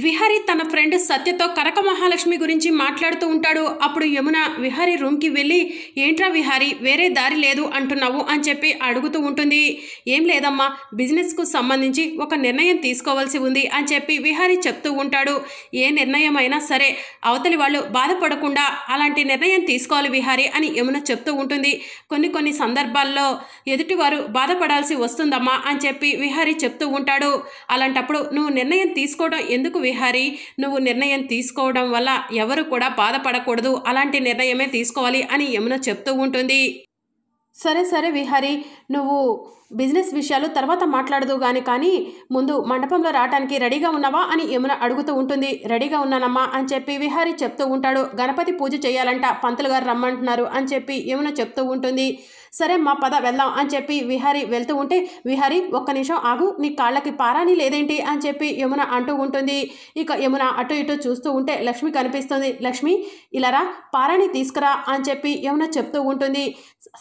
విహారీ తన ఫ్రెండ్ సత్యతో కనక మహాలక్ష్మి గురించి మాట్లాడుతూ ఉంటాడు. అప్పుడు యమున విహారీ రూమ్కి వెళ్ళి, ఏంట్రా విహారీ వేరే దారి లేదు అంటున్నావు అని చెప్పి అడుగుతూ ఉంటుంది. ఏం లేదమ్మా, బిజినెస్కు సంబంధించి ఒక నిర్ణయం తీసుకోవాల్సి ఉంది అని చెప్పి విహారీ చెప్తూ ఉంటాడు. ఏ నిర్ణయం అయినా సరే అవతలి వాళ్ళు బాధపడకుండా అలాంటి నిర్ణయం తీసుకోవాలి విహారీ అని యమున చెప్తూ ఉంటుంది. కొన్ని సందర్భాల్లో ఎదుటివారు బాధపడాల్సి వస్తుందమ్మా అని చెప్పి విహారీ చెప్తూ ఉంటాడు. అలాంటప్పుడు నువ్వు నిర్ణయం తీసుకోవడం ఎందుకు విహారీ? నువ్వు నిర్ణయం తీసుకోవడం వల్ల ఎవరు కూడా బాధపడకూడదు, అలాంటి నిర్ణయమే తీసుకోవాలి అని యమున చెప్తూ ఉంటుంది. సరే విహారీ, నువ్వు బిజినెస్ విషయాలు తర్వాత మాట్లాడదు కానీ ముందు మండపంలో రావడానికి రెడీగా ఉన్నావా అని యమున అడుగుతూ ఉంటుంది. రెడీగా ఉన్నానమ్మా అని చెప్పి విహారీ చెప్తూ ఉంటాడు. గణపతి పూజ చేయాలంట, పంతులు గారు రమ్మంటున్నారు అని చెప్పి యమున చెప్తూ ఉంటుంది. సరే మా పద వెళ్దాం అని చెప్పి విహారీ వెళ్తూ ఉంటే, విహారీ ఒక్క నిమిషం ఆగు, నీ కాళ్ళకి పారాని లేదేంటి అని చెప్పి యమున అంటూ ఉంటుంది. ఇక యమున అటు ఇటు చూస్తూ ఉంటే లక్ష్మి కనిపిస్తుంది. లక్ష్మి ఇలారా, పారాని తీసుకురా అని చెప్పి యమున చెప్తూ ఉంటుంది.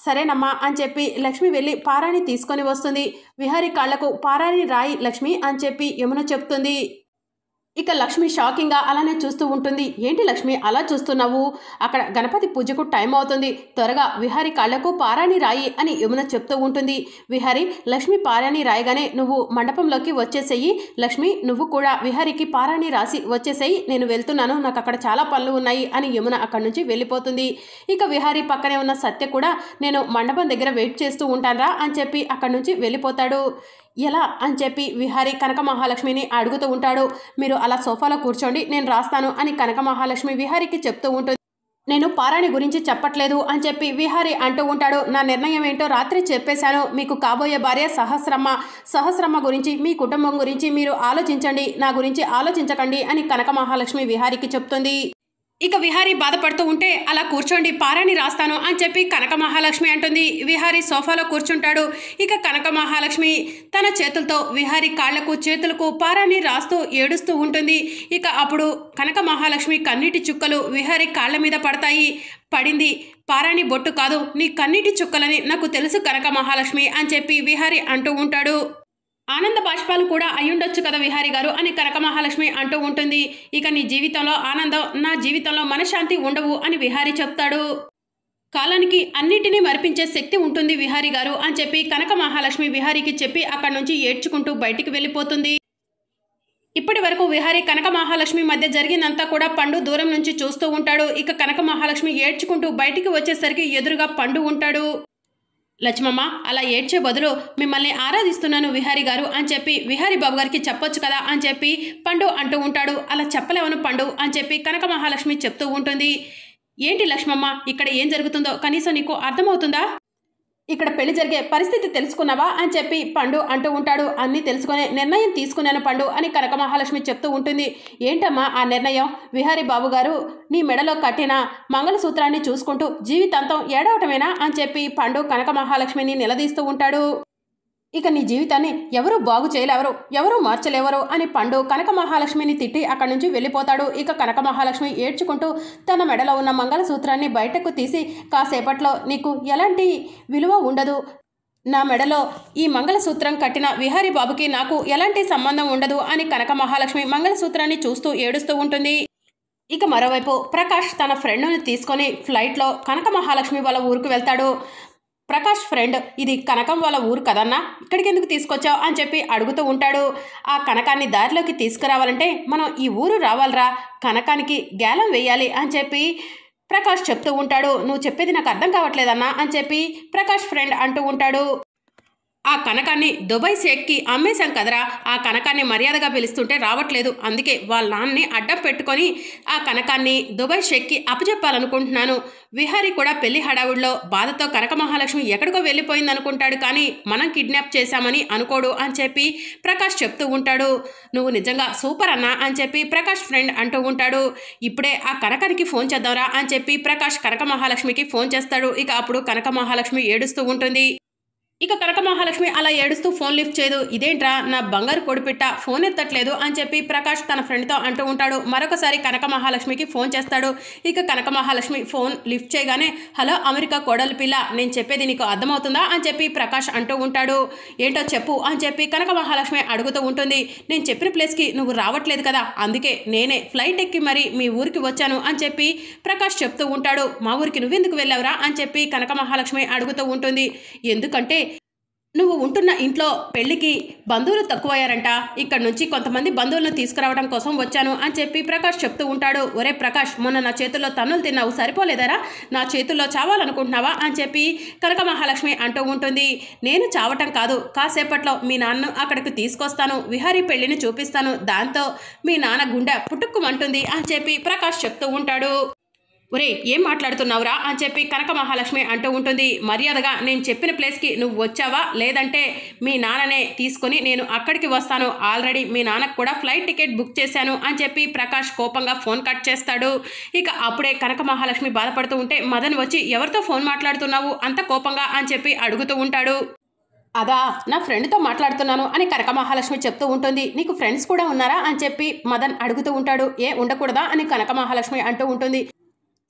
సరేనమ్మా అని చెప్పి లక్ష్మి వెళ్ళి పారాని తీసుకొని వస్తుంది. విహారీ కాళ్లకు పారాని రాయి లక్ష్మి అని చెప్పి యమున చెప్తుంది. ఇక లక్ష్మి షాకింగ్గా అలానే చూస్తూ ఉంటుంది. ఏంటి లక్ష్మి అలా చూస్తున్నావు? అక్కడ గణపతి పూజకు టైం అవుతుంది, త్వరగా విహారీ కాళ్లకు పారాని రాయి అని యమున చెప్తూ ఉంటుంది. విహారీ లక్ష్మి పారాని రాయగానే నువ్వు మండపంలోకి వచ్చేసేయి. లక్ష్మి నువ్వు కూడా విహారీకి పారాని రాసి వచ్చేసేయి, నేను వెళ్తున్నాను, నాకు అక్కడ చాలా పనులు ఉన్నాయి అని యమున అక్కడి నుంచి వెళ్ళిపోతుంది. ఇక విహారీ పక్కనే ఉన్న సత్య కూడా నేను మండపం దగ్గర వెయిట్ చేస్తూ ఉంటానరా అని చెప్పి అక్కడి నుంచి వెళ్ళిపోతాడు. ఎలా అని చెప్పి విహారీ కనక మహాలక్ష్మిని అడుగుతూ ఉంటాడు. మీరు అలా సోఫాలో కూర్చోండి, నేను రాస్తాను అని కనక మహాలక్ష్మి విహారీకి చెప్తూ ఉంటుంది. నేను పారాణి గురించి చెప్పట్లేదు అని చెప్పి విహారీ అంటూ ఉంటాడు. నా నిర్ణయం ఏంటో రాత్రి చెప్పేశాను, మీకు కాబోయే భార్య సహస్రమ్మ గురించి, మీ కుటుంబం గురించి మీరు ఆలోచించండి, నా గురించి ఆలోచించకండి అని కనక మహాలక్ష్మి విహారీకి చెప్తుంది. ఇక విహారీ బాధపడుతూ ఉంటే, అలా కూర్చోండి పారాని రాస్తాను అని చెప్పి కనక మహాలక్ష్మి అంటుంది. విహారీ సోఫాలో కూర్చుంటాడు. ఇక కనక మహాలక్ష్మి తన చేతులతో విహారీ కాళ్లకు చేతులకు పారాని రాస్తూ ఏడుస్తూ ఉంటుంది. ఇక అప్పుడు కనక మహాలక్ష్మి కన్నీటి చుక్కలు విహారీ కాళ్ల మీద పడతాయి. పడింది పారాని బొట్టు కాదు, నీ కన్నీటి చుక్కలని నాకు తెలుసు కనక మహాలక్ష్మి అని చెప్పి విహారీ అంటూ ఉంటాడు. ఆనంద బాష్పాలు కూడా అయ్యుండొచ్చు కదా విహారీ గారు అని కనక మహాలక్ష్మి అంటూ ఉంటుంది. ఇక నీ జీవితంలో ఆనందం, నా జీవితంలో మనశ్శాంతి ఉండవు అని విహారీ చెప్తాడు. కాలానికి అన్నిటినీ మరిపించే శక్తి ఉంటుంది విహారీ గారు అని చెప్పి కనక మహాలక్ష్మి విహారీకి చెప్పి అక్కడి నుంచి ఏడ్చుకుంటూ బయటికి వెళ్ళిపోతుంది. ఇప్పటి వరకు విహారీ కనక మహాలక్ష్మి మధ్య జరిగిందంతా కూడా పండు దూరం నుంచి చూస్తూ ఉంటాడు. ఇక కనక మహాలక్ష్మి ఏడ్చుకుంటూ బయటికి వచ్చేసరికి ఎదురుగా పండు ఉంటాడు. లక్ష్మమ్మ అలా ఏడ్చే బదులు మిమ్మల్ని ఆరాధిస్తున్నాను విహారీ గారు అని చెప్పి విహారీ బాబు గారికి చెప్పొచ్చు కదా అని చెప్పి పండు అంటూ ఉంటాడు. అలా చెప్పలేవను పండు అని చెప్పి కనక మహాలక్ష్మి చెప్తూ ఉంటుంది. ఏంటి లక్ష్మమ్మ ఇక్కడ ఏం జరుగుతుందో కనీసం నీకు అర్థమవుతుందా? ఇక్కడ పెళ్లి జరిగే పరిస్థితి తెలుసుకున్నావా అని చెప్పి పండు అంటూ ఉంటాడు. అన్నీ తెలుసుకునే నిర్ణయం తీసుకున్నాను పండు అని కనక మహాలక్ష్మి చెప్తూ ఉంటుంది. ఏంటమ్మా ఆ నిర్ణయం? విహారీ బాబు గారు నీ మెడలో కట్టిన మంగళసూత్రాన్ని చూసుకుంటూ జీవితాంతం ఏడవటమేనా అని చెప్పి పండు కనక మహాలక్ష్మిని నిలదీస్తూ ఉంటాడు. ఇక నీ జీవితాన్ని ఎవరూ బాగు చేయలేవరు, ఎవరూ మార్చలేవరు అని పండు కనక మహాలక్ష్మిని తిట్టి అక్కడి నుంచి వెళ్ళిపోతాడు. ఇక కనక మహాలక్ష్మి ఏడ్చుకుంటూ తన మెడలో ఉన్న మంగళసూత్రాన్ని బయటకు తీసి, కాసేపట్లో నీకు ఎలాంటి విలువ ఉండదు, నా మెడలో ఈ మంగళసూత్రం కట్టిన విహారీ బాబుకి నాకు ఎలాంటి సంబంధం ఉండదు అని కనక మహాలక్ష్మి మంగళసూత్రాన్ని చూస్తూ ఏడుస్తూ ఉంటుంది. ఇక మరోవైపు ప్రకాష్ తన ఫ్రెండ్ని తీసుకొని ఫ్లైట్లో కనక మహాలక్ష్మి వాళ్ళ ఊరికి వెళ్తాడు. ప్రకాష్ ఫ్రెండ్, ఇది కనకం వాళ్ళ ఊరు కదన్నా, ఇక్కడికి ఎందుకు తీసుకొచ్చావు అని చెప్పి అడుగుతూ ఉంటాడు. ఆ కనకాన్ని దారిలోకి తీసుకురావాలంటే మనం ఈ ఊరు రావాలరా, కనకానికి గ్యాలం వేయాలి అని చెప్పి ప్రకాష్ చెప్తూ ఉంటాడు. నువ్వు చెప్పేది నాకు అర్థం కావట్లేదన్నా అని చెప్పి ప్రకాష్ ఫ్రెండ్ అంటూ ఉంటాడు. ఆ కనకాన్ని దుబాయ్ షేక్కి అమ్మేశాం కదరా, ఆ కనకాన్ని మర్యాదగా పిలుస్తుంటే రావట్లేదు, అందుకే వాళ్ళ నాన్నని అడ్డం పెట్టుకొని ఆ కనకాన్ని దుబాయ్ షేక్కి అప్పచెప్పాలనుకుంటున్నాను. విహారీ కూడా పెళ్లి హడావుడిలో బాధతో కనక మహాలక్ష్మి ఎక్కడికో వెళ్ళిపోయింది అనుకుంటాడు, కానీ మనం కిడ్నాప్ చేశామని అనుకోడు అని చెప్పి ప్రకాష్ చెప్తూ ఉంటాడు. నువ్వు నిజంగా సూపర్ అన్నా అని చెప్పి ప్రకాష్ ఫ్రెండ్ అంటూ ఉంటాడు. ఇప్పుడే ఆ కనకానికి ఫోన్ చేద్దాంరా అని చెప్పి ప్రకాష్ కనక మహాలక్ష్మికి ఫోన్ చేస్తాడు. ఇక అప్పుడు కనక మహాలక్ష్మి ఏడుస్తూ ఉంటుంది. ఇక కనక మహాలక్ష్మి అలా ఏడుస్తూ ఫోన్ లిఫ్ట్ చేయదు. ఇదేంట్రా నా బంగారు కొడిపిట్ట ఫోన్ ఎత్తట్లేదు అని చెప్పి ప్రకాష్ తన ఫ్రెండ్తో అంటూ ఉంటాడు. మరొకసారి కనక మహాలక్ష్మికి ఫోన్ చేస్తాడు. ఇక కనక మహాలక్ష్మి ఫోన్ లిఫ్ట్ చేయగానే హలో అమెరికా కోడలి పిల్ల, నేను చెప్పేది నీకు అర్థమవుతుందా అని చెప్పి ప్రకాష్ అంటూ ఉంటాడు. ఏంటో చెప్పు అని చెప్పి కనక మహాలక్ష్మి అడుగుతూ ఉంటుంది. నేను చెప్పిన ప్లేస్కి నువ్వు రావట్లేదు కదా, అందుకే నేనే ఫ్లైట్ ఎక్కి మరి మీ ఊరికి వచ్చాను అని చెప్పి ప్రకాష్ చెప్తూ ఉంటాడు. మా ఊరికి నువ్వెందుకు వెళ్ళావురా అని చెప్పి కనక మహాలక్ష్మి అడుగుతూ ఉంటుంది. ఎందుకంటే నువ్వు ఉంటున్న ఇంట్లో పెళ్లికి బంధువులు తక్కువయ్యారంట, ఇక్కడ నుంచి కొంతమంది బంధువులను తీసుకురావడం కోసం వచ్చాను అని చెప్పి ప్రకాష్ చెప్తూ ఉంటాడు. ఒరే ప్రకాష్, మొన్న నా చేతుల్లో తన్నులు తిన్నావు, సరిపోలేదరా, నా చేతుల్లో చావాలనుకుంటున్నావా అని చెప్పి కనక మహాలక్ష్మి అంటూ ఉంటుంది. నేను చావటం కాదు, కాసేపట్లో మీ నాన్నను అక్కడికి తీసుకొస్తాను, విహారీ పెళ్లిని చూపిస్తాను, దాంతో మీ నాన్న గుండె పుట్టుక్కుమంటుంది అని చెప్పి ప్రకాష్ చెప్తూ ఉంటాడు. ఒరే ఏం మాట్లాడుతున్నావురా అని చెప్పి కనక మహాలక్ష్మి అంటూ ఉంటుంది. మర్యాదగా నేను చెప్పిన ప్లేస్కి నువ్వు వచ్చావా, లేదంటే మీ నాన్ననే తీసుకొని నేను అక్కడికి వస్తాను, ఆల్రెడీ మీ నాన్నకు కూడా ఫ్లైట్ టికెట్ బుక్ చేశాను అని చెప్పి ప్రకాష్ కోపంగా ఫోన్ కట్ చేస్తాడు. ఇక అప్పుడే కనక మహాలక్ష్మి బాధపడుతూ ఉంటే మదన్ వచ్చి ఎవరితో ఫోన్ మాట్లాడుతున్నావు అంత కోపంగా అని చెప్పి అడుగుతూ ఉంటాడు. అదా నా ఫ్రెండ్తో మాట్లాడుతున్నాను అని కనక మహాలక్ష్మి చెప్తూ ఉంటుంది. నీకు ఫ్రెండ్స్ కూడా ఉన్నారా అని చెప్పి మదన్ అడుగుతూ ఉంటాడు. ఏ ఉండకూడదా అని కనక మహాలక్ష్మి అంటూ ఉంటుంది.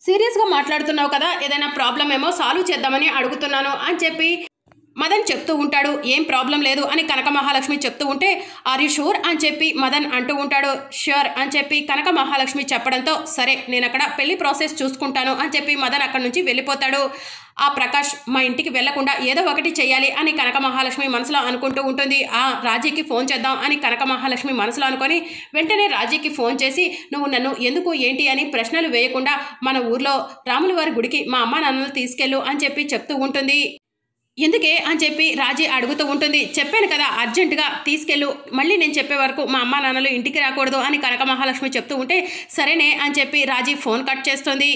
సీరియస్గా మాట్లాడుతున్నావు కదా, ఏదైనా ప్రాబ్లం ఏమో సాల్వ్ చేద్దామని అడుగుతున్నాను అని చెప్పి మదన్ చెప్తూ ఉంటాడు. ఏం ప్రాబ్లం లేదు అని కనక మహాలక్ష్మి చెప్తూ ఉంటే ఆర్ యు షూర్ అని చెప్పి మదన్ అంటూ ఉంటాడు. ష్యూర్ అని చెప్పి కనక మహాలక్ష్మి చెప్పడంతో సరే నేను అక్కడ పెళ్లి ప్రాసెస్ చూసుకుంటాను అని చెప్పి మదన్ అక్కడి నుంచి వెళ్ళిపోతాడు. ఆ ప్రకాష్ మా ఇంటికి వెళ్లకుండా ఏదో ఒకటి చెయ్యాలి అని కనక మహాలక్ష్మి మనసులో అనుకుంటూ ఉంటుంది. రాజీకి ఫోన్ చేద్దాం అని కనక మహాలక్ష్మి మనసులో అనుకొని వెంటనే రాజీకి ఫోన్ చేసి నువ్వు నన్ను ఎందుకు ఏంటి అని ప్రశ్నలు వేయకుండా మన ఊర్లో రాముల వారి గుడికి మా అమ్మా నాన్నలు తీసుకెళ్ళు అని చెప్పి చెప్తూ ఉంటుంది. ఎందుకే అని చెప్పి రాజీ అడుగుతూ ఉంటుంది. చెప్పాను కదా అర్జెంటుగా తీసుకెళ్ళు, మళ్ళీ నేను చెప్పే వరకు మా అమ్మా నాన్నలు ఇంటికి రాకూడదు అని కనక మహాలక్ష్మి చెప్తూ ఉంటే సరేనే అని చెప్పి రాజీ ఫోన్ కట్ చేస్తుంది.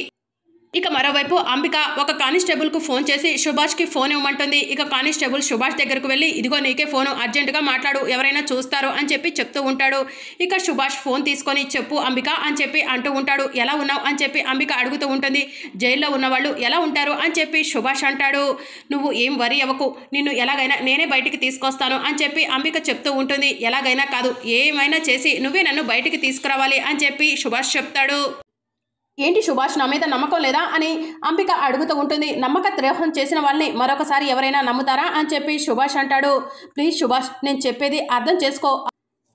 ఇక మరోవైపు అంబిక ఒక కానిస్టేబుల్కు ఫోన్ చేసి సుభాష్కి ఫోన్ ఇవ్వమంటుంది. ఇక కానిస్టేబుల్ సుభాష్ దగ్గరకు వెళ్ళి ఇదిగో నీకే ఫోను, అర్జెంటుగా మాట్లాడు, ఎవరైనా చూస్తారు అని చెప్పి చెప్తూ ఉంటాడు. ఇక సుభాష్ ఫోన్ తీసుకొని చెప్పు అంబిక అని చెప్పి అంటూ ఉంటాడు. ఎలా ఉన్నావు అని చెప్పి అంబిక అడుగుతూ ఉంటుంది. జైల్లో ఉన్నవాళ్ళు ఎలా ఉంటారు అని చెప్పి సుభాష్ అంటాడు. నువ్వు ఏం వరి అవ్వకు, నిన్ను ఎలాగైనా నేనే బయటికి తీసుకొస్తాను అని చెప్పి అంబిక చెప్తూ ఉంటుంది. ఎలాగైనా కాదు, ఏమైనా చేసి నువ్వే నన్ను బయటికి తీసుకురావాలి అని చెప్పి సుభాష్ చెప్తాడు. ఏంటి సుభాష్ నా మీద నమ్మకం లేదా అని అంబిక అడుగుతూ ఉంటుంది. నమ్మక ద్రోహం చేసిన వాళ్ళని మరొకసారి ఎవరైనా నమ్ముతారా అని చెప్పి సుభాష్ అంటాడు. ప్లీజ్ సుభాష్ నేను చెప్పేది అర్థం చేసుకో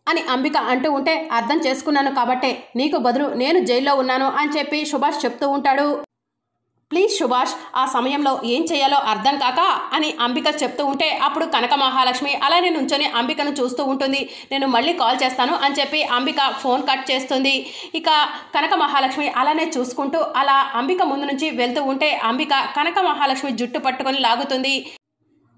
అని అంబిక అంటూ ఉంటే అర్థం చేసుకున్నాను కాబట్టే నీకు బదులు నేను జైల్లో ఉన్నాను అని చెప్పి సుభాష్ చెప్తూ ఉంటాడు. ప్లీజ్ సుభాష్ ఆ సమయంలో ఏం చేయాలో అర్థం కాక అని అంబిక చెప్తూ ఉంటే అప్పుడు కనక మహాలక్ష్మి అలానే నుంచొని అంబికను చూస్తూ ఉంటుంది. నేను మళ్ళీ కాల్ చేస్తాను అని చెప్పి అంబిక ఫోన్ కట్ చేస్తుంది. ఇక కనక మహాలక్ష్మి అలానే చూసుకుంటూ అలా అంబిక ముందు నుంచి వెళ్తూ ఉంటే అంబిక కనక మహాలక్ష్మి జుట్టు పట్టుకొని లాగుతుంది.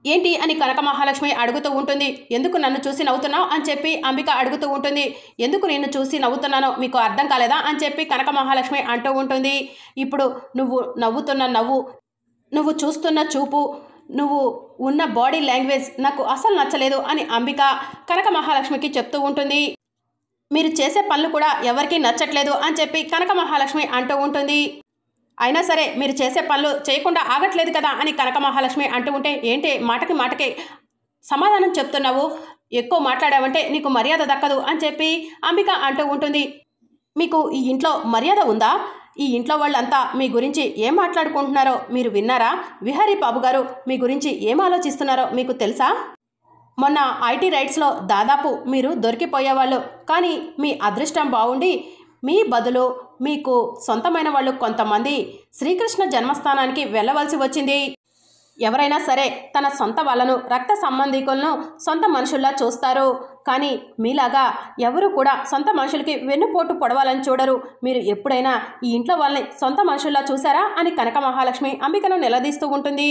ఏంటి అని కనక మహాలక్ష్మి అడుగుతూ ఉంటుంది. ఎందుకు నన్ను చూసి నవ్వుతున్నావు అని చెప్పి అంబిక అడుగుతూ ఉంటుంది. ఎందుకు నిన్ను చూసి నవ్వుతున్నానో మీకు అర్థం కాలేదా అని చెప్పి కనక మహాలక్ష్మి అంటూ ఉంటుంది. ఇప్పుడు నువ్వు నవ్వుతున్న నవ్వు, నువ్వు చూస్తున్న చూపు, నువ్వు ఉన్న బాడీ లాంగ్వేజ్ నాకు అసలు నచ్చలేదు అని అంబిక కనక మహాలక్ష్మికి చెప్తూ ఉంటుంది. మీరు చేసే పనులు కూడా ఎవరికీ నచ్చట్లేదు అని చెప్పి కనక మహాలక్ష్మి అంటూ ఉంటుంది. అయినా సరే మీరు చేసే పనులు చేయకుండా ఆగట్లేదు కదా అని కనక మహాలక్ష్మి అంటూ ఉంటే ఏంటి మాటకి మాటకే సమాధానం చెప్తున్నావు, ఎక్కువ మాట్లాడావంటే నీకు మర్యాద దక్కదు అని చెప్పి అంబిక అంటూ ఉంటుంది. మీకు ఈ ఇంట్లో మర్యాద ఉందా? ఈ ఇంట్లో వాళ్ళంతా మీ గురించి ఏం మాట్లాడుకుంటున్నారో మీరు విన్నారా? విహారీ బాబు గారు మీ గురించి ఏం ఆలోచిస్తున్నారో మీకు తెలుసా? మొన్న ఐటీ రైట్స్లో దాదాపు మీరు దొరికిపోయేవాళ్ళు, కానీ మీ అదృష్టం బాగుండి మీ బదులు మీకు సొంతమైన వాళ్ళు కొంతమంది శ్రీకృష్ణ జన్మస్థానానికి వెళ్ళవలసి వచ్చింది. ఎవరైనా సరే తన సొంత వాళ్ళను రక్త సంబంధికులను సొంత మనుషుల్లా చూస్తారు, కానీ మీలాగా ఎవరు కూడా సొంత మనుషులకి వెన్నుపోటు పొడవాలని చూడరు. మీరు ఎప్పుడైనా ఈ ఇంట్లో వాళ్ళని సొంత మనుషుల్లా చూసారా అని కనక మహాలక్ష్మి అంబికను నిలదీస్తూ ఉంటుంది.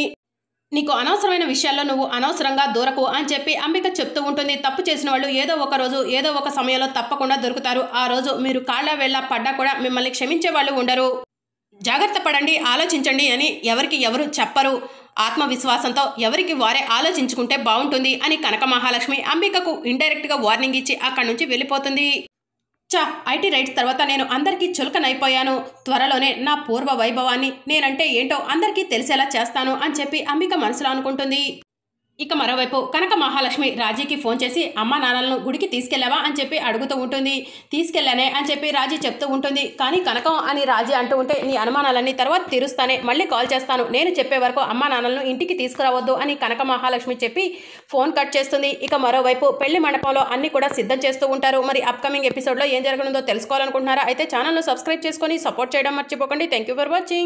నీకు అనవసరమైన విషయాల్లో నువ్వు అనవసరంగా దూరకు అని చెప్పి అంబిక చెప్తూ ఉంటుంది. తప్పు చేసిన వాళ్ళు ఏదో ఒక రోజు ఏదో ఒక సమయంలో తప్పకుండా దొరుకుతారు. ఆ రోజు మీరు కాళ్ళ వేళ్ళ పడ్డా కూడా మిమ్మల్ని క్షమించే వాళ్ళు ఉండరు. జాగ్రత్త పడండి, ఆలోచించండి అని ఎవరికి ఎవరు చెప్పరు. ఆత్మవిశ్వాసంతో ఎవరికి వారే ఆలోచించుకుంటే బాగుంటుంది అని కనక మహాలక్ష్మి అంబికకు ఇండైరెక్ట్గా వార్నింగ్ ఇచ్చి అక్కడి నుంచి వెళ్ళిపోతుంది. ఐటీ రైట్స్ తర్వాత నేను అందరికీ చులకనైపోయాను. త్వరలోనే నా పూర్వ వైభవాన్ని నేనంటే ఏంటో అందరికీ తెలిసేలా చేస్తాను అని చెప్పి అంబిక మనసులో అనుకుంటుంది. ఇక మరోవైపు కనక మహాలక్ష్మి రాజీకి ఫోన్ చేసి అమ్మా నాన్నలను గుడికి తీసుకెళ్లావా అని చెప్పి అడుగుతూ ఉంటుంది. తీసుకెళ్లానే అని చెప్పి రాజీ చెప్తూ ఉంటుంది. కానీ కనకం అని రాజీ అంటూ ఉంటే నీ అనుమానాలన్నీ తర్వాత తీరుస్తానే, మళ్ళీ కాల్ చేస్తాను, నేను చెప్పే వరకు అమ్మా నాన్నలను ఇంటికి తీసుకురావద్దు అని కనక మహాలక్ష్మి చెప్పి ఫోన్ కట్ చేస్తుంది. ఇక మరోవైపు పెళ్లి మండపంలో అన్ని కూడా సిద్ధం చేస్తూ ఉంటారు. మరి అప్కమింగ్ ఎపిసోడ్లో ఏం జరగనుందో తెలుసుకోవాలనుకుంటున్నారా? అయితే ఛానల్ను సబ్స్క్రైబ్ చేసుకొని సపోర్ట్ చేయడం మర్చిపోకండి. Thank you for watching.